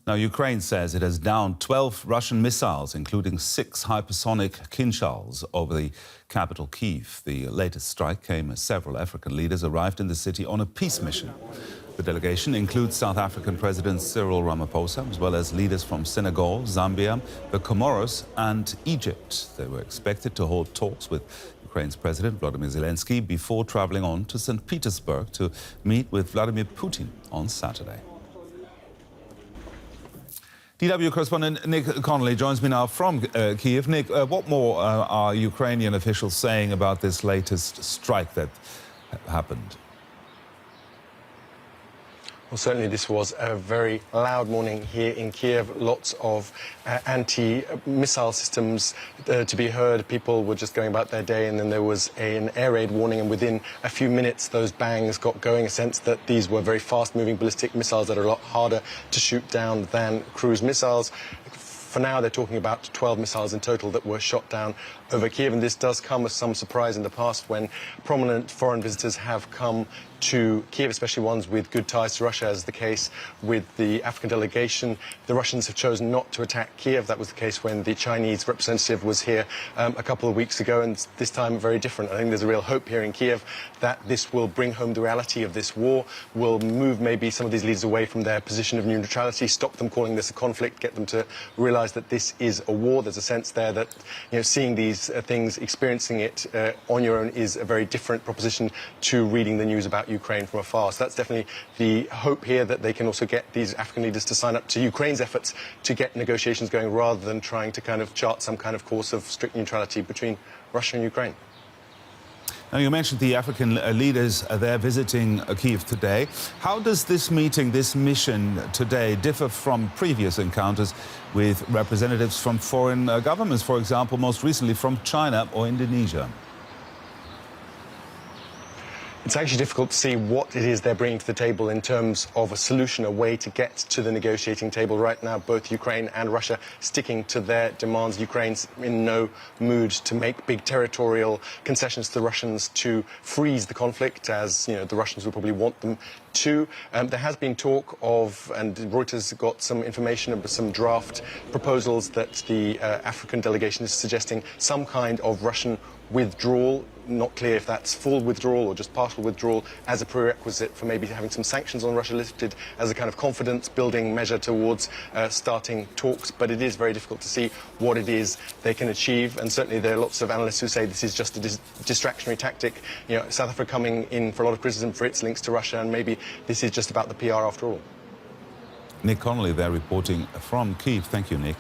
Now, Ukraine says it has downed 12 Russian missiles, including 6 hypersonic Kinzhals, over the capital Kyiv. The latest strike came as several African leaders arrived in the city on a peace mission. The delegation includes South African President Cyril Ramaphosa, as well as leaders from Senegal, Zambia, the Comoros and Egypt. They were expected to hold talks with Ukraine's President Volodymyr Zelensky before traveling on to St. Petersburg to meet with Vladimir Putin on Saturday. DW correspondent Nick Connolly joins me now from Kyiv. Nick, what more are Ukrainian officials saying about this latest strike that happened? Well, certainly this was a very loud morning here in Kyiv. Lots of anti-missile systems to be heard. People were just going about their day, and then there was an air raid warning, and within a few minutes those bangs got going, a sense that these were very fast-moving ballistic missiles that are a lot harder to shoot down than cruise missiles. For now, they're talking about 12 missiles in total that were shot down over Kyiv, and this does come as some surprise in the past when prominent foreign visitors have come to Kyiv, especially ones with good ties to Russia, as the case with the African delegation. The Russians have chosen not to attack Kyiv. That was the case when the Chinese representative was here a couple of weeks ago, and this time very different. I think there's a real hope here in Kyiv that this will bring home the reality of this war, will move maybe some of these leaders away from their position of neutrality, stop them calling this a conflict, get them to realize that this is a war. There's a sense there that, seeing these things, experiencing it on your own is a very different proposition to reading the news about Ukraine from afar. So that's definitely the hope here, that they can also get these African leaders to sign up to Ukraine's efforts to get negotiations going, rather than trying to kind of chart some kind of course of strict neutrality between Russia and Ukraine. Now, you mentioned the African leaders there visiting Kyiv today. How does this meeting, this mission today, differ from previous encounters with representatives from foreign governments, for example, most recently from China or Indonesia? It's actually difficult to see what it is they're bringing to the table in terms of a solution, a way to get to the negotiating table. Right now, both Ukraine and Russia sticking to their demands. Ukraine's in no mood to make big territorial concessions to the Russians to freeze the conflict, as the Russians would probably want them to. There has been talk of, and Reuters got some information of some draft proposals that the African delegation is suggesting some kind of Russian withdrawal. Not clear if that's full withdrawal or just partial withdrawal, as a prerequisite for maybe having some sanctions on Russia lifted, as a kind of confidence-building measure towards starting talks. But it is very difficult to see what it is they can achieve, and certainly there are lots of analysts who say this is just a distractionary tactic. South Africa coming in for a lot of criticism for its links to Russia, and maybe this is just about the PR after all. Nick Connolly there reporting from Kyiv. Thank you, Nick.